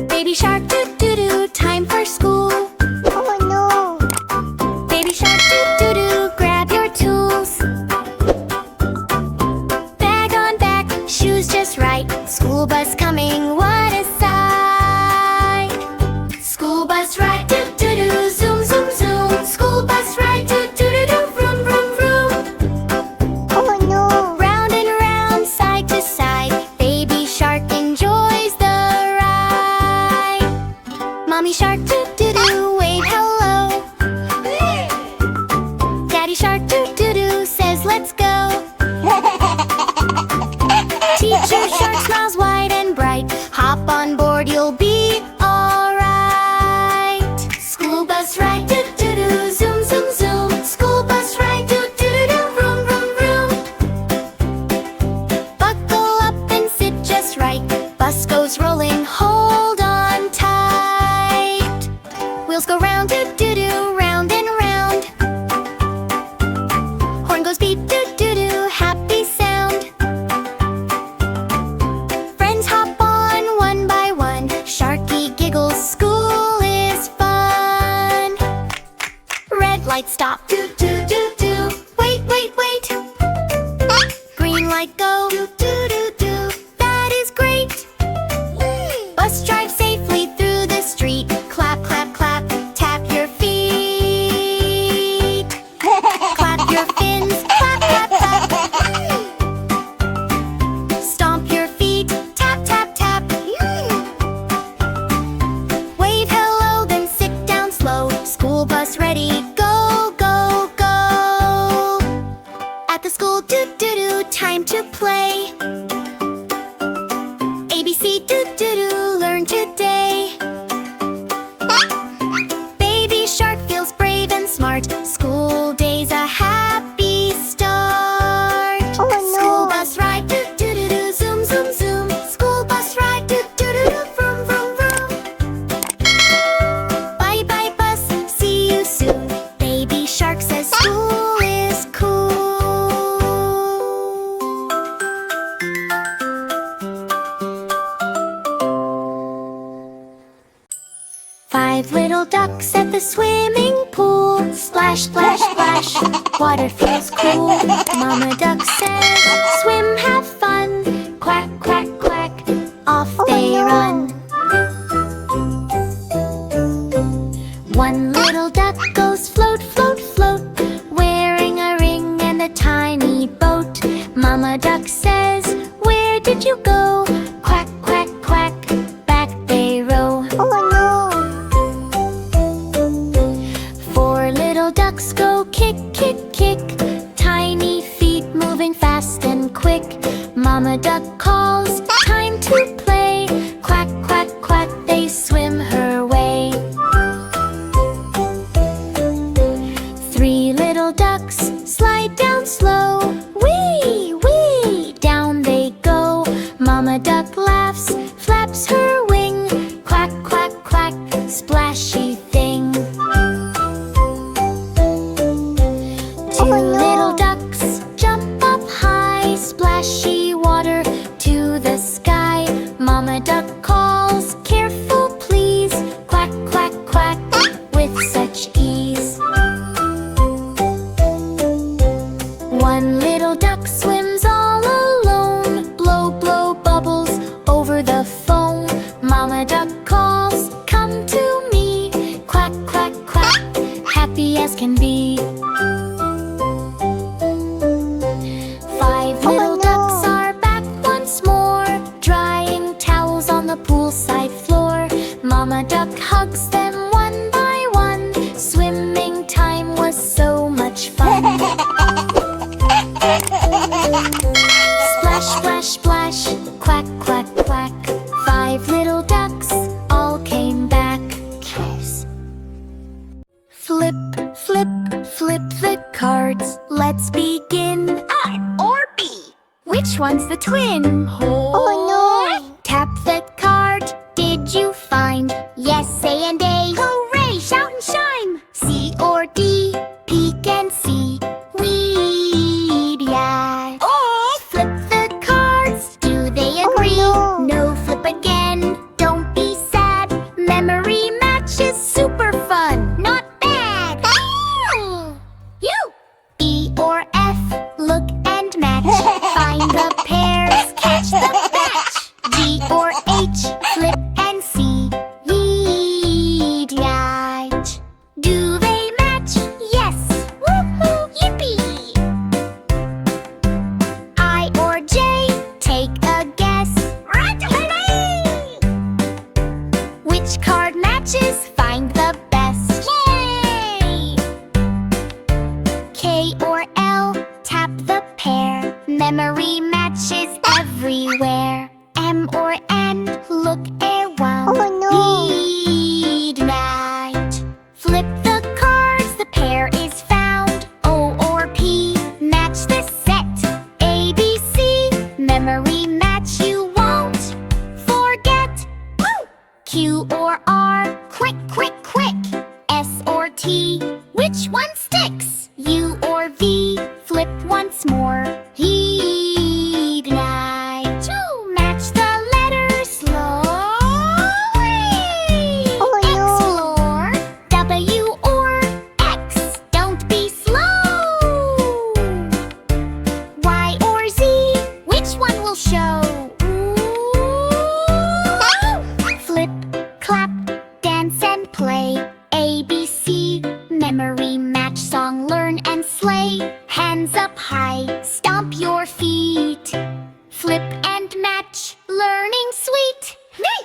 Baby shark doo-doo-doo, time for school. Oh no! Baby shark doo-doo-doo, grab your tools. Bag on back, shoes just right. School bus coming, what a sight. School bus ride, doo-doo-doo, zoom, zoom, zoom. School bus ride, doo-doo-doo-doo, vroom, vroom, vroom. Oh no! Round and round, side to side, baby shark enjoys the ride. Mommy shark doo-doo-doo, wave hello. Daddy shark doo-doo-doo says let's go. Teacher shark smiles wide and bright. Hop on board, you'll be alright. School bus ride, doo-doo-doo, zoom, zoom, zoom. School bus ride, doo-doo-doo, vroom, vroom, vroom. Buckle up and sit just right. Bus goes rolling, hold on tight. Wheels go round, doo-doo-doo, round and round. Horn goes beep, doo-doo-doo, happy sound. Friends hop on one by one. Sharky giggles, school is fun. Red light stop, doo-doo-doo-doo. Wait, wait, wait. Green light go, doo-doo-doo-doo. That is great. Bus drive safely through the street. Clap, clap, clap, tap your feet. Clap your fins, clap, clap, clap. Stomp your feet, tap, tap, tap. Wave hello, then sit down slow. School bus ready, go, go, go. At the school, doo-doo-doo, time to play. ABC, doo-doo-doo, learn today. Baby shark feels brave and smart. School day's a happy start. Oh no! School bus ride, doo-doo-doo-doo, zoom, zoom, zoom. School bus ride, doo-doo-doo-doo, vroom, vroom, vroom. Bye bye bus, see you soon. Baby shark says school is cool. 5 little ducks at the swimming pool. Splash, splash, splash, water feels cool. Mama duck says, swim, have fun. Quack, quack, quack, off they no. run. One little duck goes float, float, float, wearing a ring and a tiny boat. Mama duck says, where did you go? Quack, quack, quack, back they row. Oh no! 4 little ducks go kick, kick, kick, tiny feet moving fast and quick. Mama duck calls, time to play. Quack, quack, quack, they swim her way. 3 little ducks slide down slow. Wee, wee, down they go. Mama duck laughs, flaps her wing. Quack, quack, quack, splashy thing. 2 little ducks jump up high, splashy water to the sky. Mama duck calls, careful please. Quack, quack, quack, with such ease. 1 little duck swims all alone. Blow, blow bubbles over the foam. Mama duck calls, come to me. Quack, quack, quack, happy as can be. 5 little ducks are back once more, drying towels on the poolside floor. Mama duck hugs them one by one. Swimming time was so much fun. Splash, splash, splash, quack, quack, quack. 5 little ducks all came back. Flip, flip, flip the cards. Let's begin. R or B? Which one's the twin? Oh no! Tap the card. Did you find? Yes, A and A. Hooray! Shout and shine. C or D? Peek and see. Weed, yeah. F. Flip the card. find the pairs, catch the batch. G or H, flip and see. Yeet, right. Do they match? Yes. Woohoo, yippee. I or J, take a guess. Which card matches? Find the best. Yay! K or L, tap the pair. Memory matches everywhere. M or N, look around. Oh no! Midnight. Flip the cards, the pair is found. O or P, match the set. A, B, C, memory match you won't forget. Woo! Q or R, quick, quick, quick. S or T, which one sticks? U or V, flip once more. Midnight. To match the letters slowly. Oh no! Explore. W or X, don't be slow. Y or Z, which one will show? Flip, clap, dance and play. A, B, C, memory match, song, learn and slay. Hands up high, stomp your feet. Flip and match, learning sweet. Nay!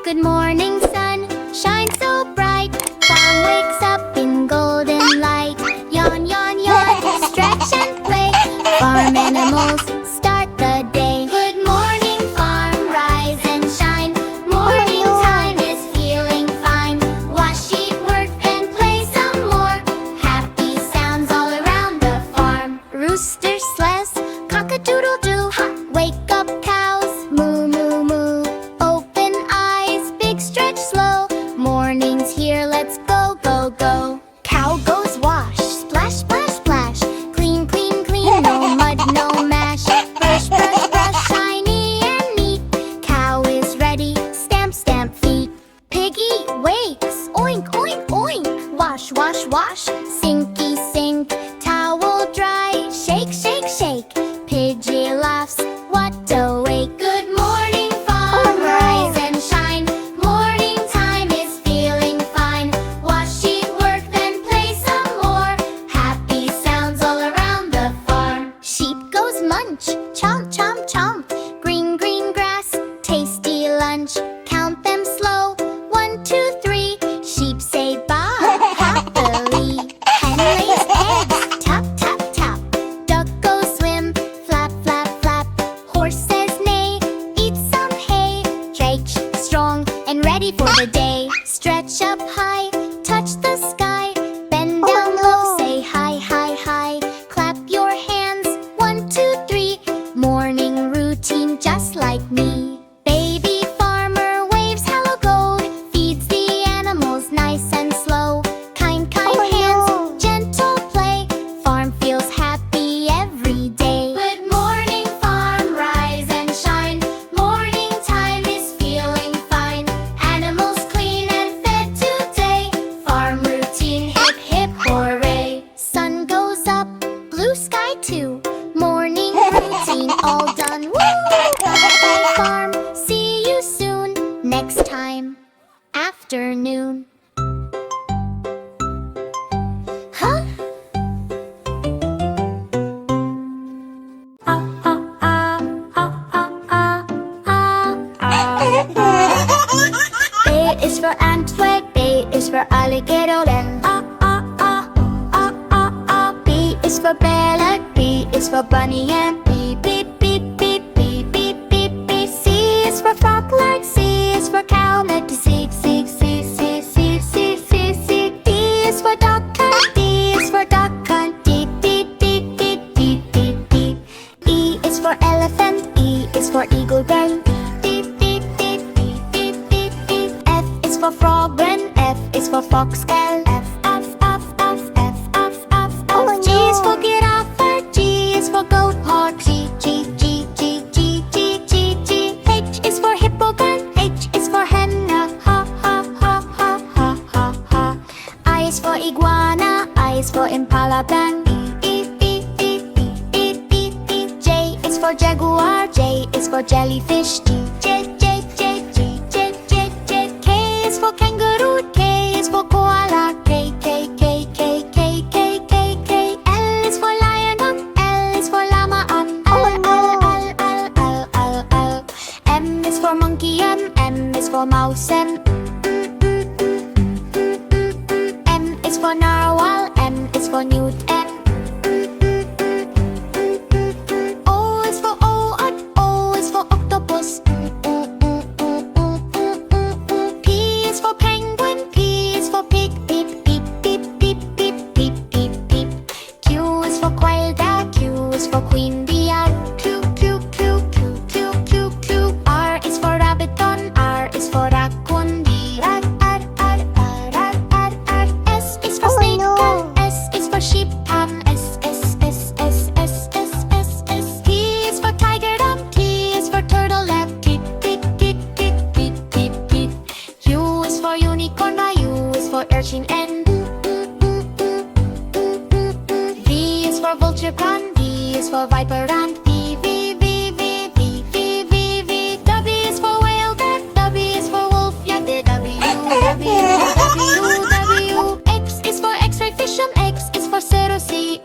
Good morning, sun, shine so bright. Farm wakes up in golden light. Yawn, yawn, yawn, stretch and play. Farm animals start the day. Good morning, farm, rise and shine. Morning time is feeling fine. Wash, eat, work, and play some more. Happy sounds all around the farm. Rooster says, cock-a-doodle-doo. Wake up, cows, moo, moo, moo. Open eyes, big stretch slow. Morning's here, let's go, go, go. Cow goes wash, splash, splash, splash. Clean, clean, clean, no mud, no mash. Brush, brush, brush, shiny and neat. Cow is ready, stamp, stamp feet. Piggy wakes, oink, oink, oink. Wash, wash, wash, sinky, sink. Towel dry, shake, shake, shake. Pidgey laughs, what a wake. Good morning, farm, rise and shine. Morning time is feeling fine. Wash, eat, work, then play some more. Happy sounds all around the farm. Sheep goes munch, chomp, chomp, chomp. Green, green grass, tasty lunch. Count them slow, 1, 2, 3. Sheep say bye happily. Hen lays eggs, tap, tap, tap. Duck goes swim, flap, flap, flap. Horse says neigh, eat some hay. Drake strong and ready for the day. Stretch up high, touch the sky. Bend Oh, down no. low, say hi, hi, hi. Clap your hands, 1, 2, 3. Morning routine just like me. Baby farmer waves hello gold. Feeds the animals nice and slow. Kind, kind Oh, hands, no. gentle play. Farm feels happy every day. Good morning, farm, rise and shine. Morning time is feeling fine. Animals clean and fed today. Farm routine, hip, hip, hooray. Sun goes up, blue sky too. Morning routine all done. Woo! Bye, farm, see you soon. Next time, afternoon. Huh? A is for Antwerp, A is for alligator, and B is for Bella, B is for bunny, and beep, beep, beep, beep, beep, beep, beep, beep. C is for frog, like C is for cow, like C, C, C, C, C, C, C, C. D is for dog, D is for duck, D, D, D, D, D, D, D. E is for elephant, E is for eagle, then D, D, D, D, D, D, D. F is for frog, and F is for fox, L, F, F, F, F, F, F, F, Oh, F. G is for no. giraffe, G is for goat, hawk, G, G, G, G, G, G, G, G. H is for hippo, gun, H is for hen, ha, ha, ha, ha, ha, ha, ha. I is for iguana, is for impala band. J is for jaguar. J is for jellyfish. K is for kangaroo. K is for koala. K. L is for lion. L is for llama. M is for monkey. M is for mouse. N is for narwhal. N is for newt. N. O is for oat. O is for octopus. P is for penguin. P is for pig. Peep. Q is for quail. Q is for queen bee. Q. R is for rabbit. R is for raccoon. S is for snake. S is for sheep. S. T is for tiger. T is for turtle. U is for unicorn. U is for urchin. N. V is for vulture. V is for viper. And W is for whale. W is for wolf. W. X is for X-ray fish. X is for cerusi.